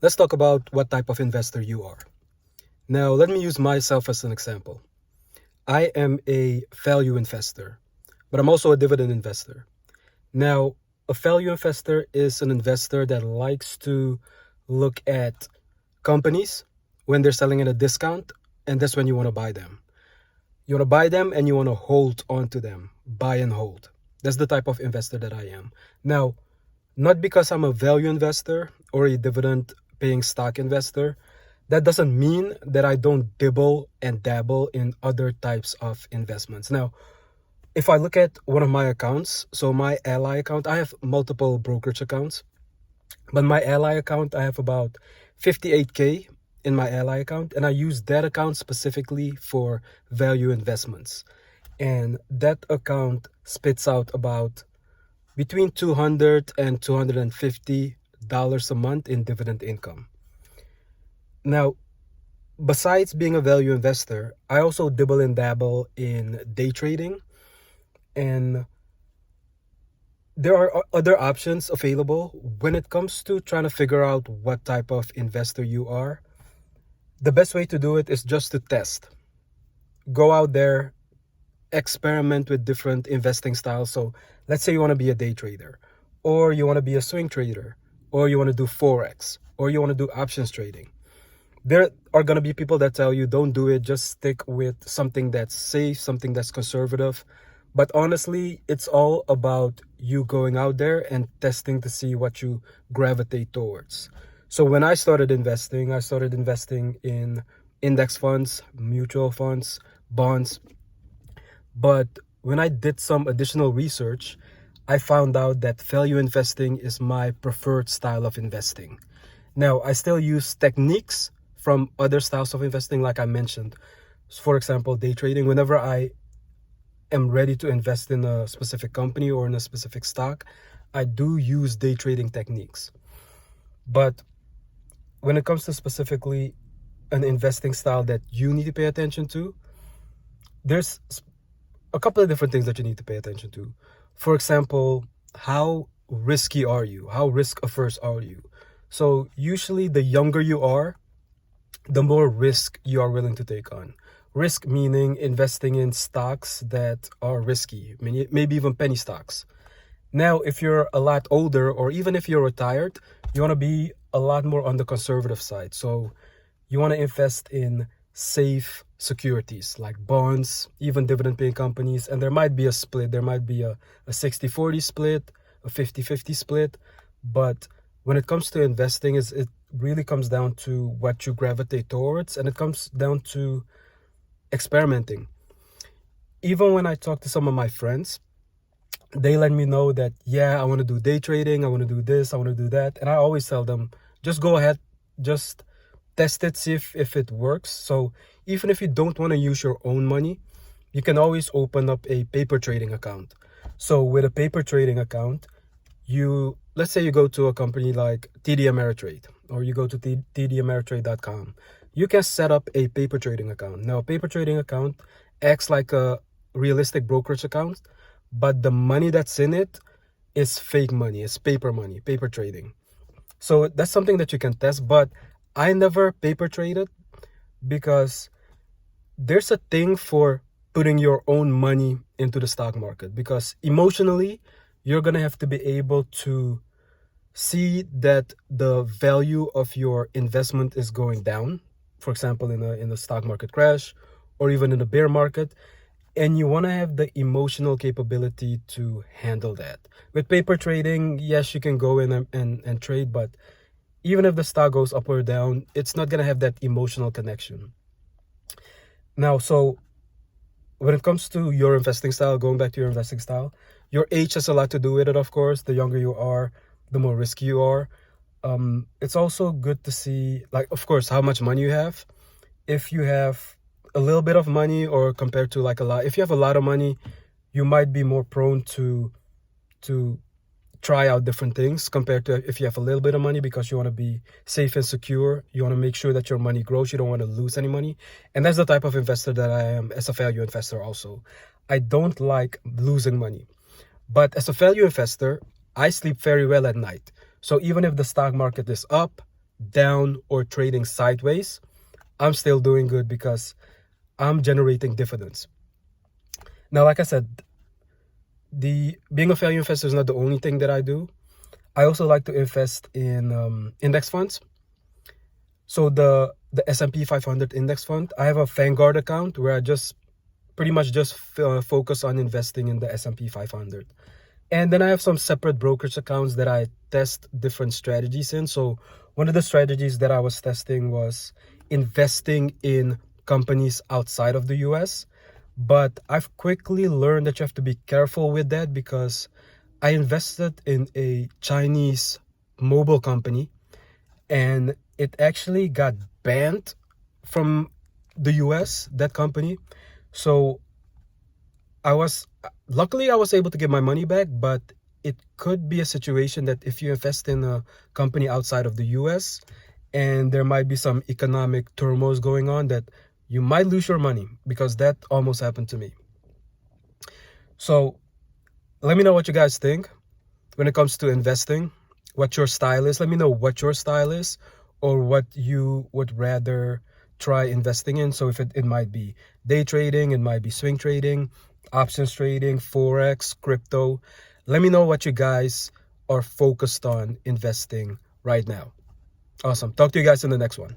Let's talk about what type of investor you are. Now, let me use myself as an example. I am a value investor, but I'm also a dividend investor. Now, a value investor is an investor that likes to look at companies when they're selling at a discount, and that's when you want to buy them. You want to buy them and you want to hold on to them, buy and hold. That's the type of investor that I am. Now, not because I'm a value investor or a dividend paying stock investor, that doesn't mean that I don't dibble and dabble in other types of investments. Now, if I look at one of my accounts, so my Ally account, I have multiple brokerage accounts, but my Ally account, I have about 58K in my Ally account, and I use that account specifically for value investments. And that account spits out about between $200 and $250 a month in dividend income. Now, besides being a value investor, I also dibble and dabble in day trading, and there are other options available when it comes to trying to figure out what type of investor you are. The best way to do it is just to test. Go out there, experiment with different investing styles. So let's say you want to be a day trader, or you want to be a swing trader, or you want to do Forex, or you want to do options trading. There are going to be people that tell you don't do it, just stick with something that's safe, something that's conservative. But honestly, it's all about you going out there and testing to see what you gravitate towards. So when I started investing in index funds, mutual funds, bonds. But when I did some additional research, I found out that value investing is my preferred style of investing. Now, I still use techniques from other styles of investing, like I mentioned. For example, day trading. Whenever I am ready to invest in a specific company or in a specific stock, I do use day trading techniques. But when it comes to specifically an investing style that you need to pay attention to, there's a couple of different things that you need to pay attention to. For example, how risky are you? How risk averse are you? So usually the younger you are, the more risk you are willing to take on. Risk meaning investing in stocks that are risky, maybe even penny stocks. Now, if you're a lot older, or even if you're retired, you want to be a lot more on the conservative side. So you want to invest in safe securities like bonds, even dividend paying companies. And there might be a split. There might be a 60-40 split, a 50-50 split. But when it comes to investing, it really comes down to what you gravitate towards, and it comes down to experimenting. Even when I talk to some of my friends, they let me know that, yeah, I want to do day trading, I want to do this, I want to do that. And I always tell them, just go ahead, just test it, see if it works. So even if you don't want to use your own money, you can always open up a paper trading account. So with a paper trading account, let's say you go to a company like TD Ameritrade, or you go to tdameritrade.com. You can set up a paper trading account. Now, a paper trading account acts like a realistic brokerage account, but the money that's in it is fake money. It's paper money, paper trading. So that's something that you can test, but I never paper traded because there's a thing for putting your own money into the stock market, because emotionally, you're going to have to be able to see that the value of your investment is going down, for example, in a stock market crash or even in a bear market. And you want to have the emotional capability to handle that. With paper trading, yes, you can go in and trade, but even if the stock goes up or down, it's not going to have that emotional connection. Now, so when it comes to your investing style, going back to your investing style, your age has a lot to do with it, of course. The younger you are, the more risky you are. It's also good to see, like, of course, how much money you have. If you have a little bit of money, or compared to like a lot, if you have a lot of money, you might be more prone to try out different things compared to if you have a little bit of money, because you want to be safe and secure. You want to make sure that your money grows. You don't want to lose any money. And that's the type of investor that I am as a value investor also. I don't like losing money. But as a value investor, I sleep very well at night. So even if the stock market is up, down or trading sideways, I'm still doing good because I'm generating dividends. Now, like I said, the being a value investor is not the only thing that I do. I also like to invest in index funds. So the S&P 500 index fund, I have a Vanguard account where I just pretty much just focus on investing in the S&P 500. And then I have some separate brokerage accounts that I test different strategies in. So one of the strategies that I was testing was investing in companies outside of the US. But I've quickly learned that you have to be careful with that because I invested in a Chinese mobile company and it actually got banned from the US, that company. So luckily I was able to get my money back, but it could be a situation that if you invest in a company outside of the US and there might be some economic turmoil going on, that you might lose your money, because that almost happened to me. So let me know what you guys think when it comes to investing, what your style is. Let me know what your style is or what you would rather try investing in. So if it might be day trading, it might be swing trading, options trading, forex, crypto. Let me know what you guys are focused on investing right now. Awesome. Talk to you guys in the next one.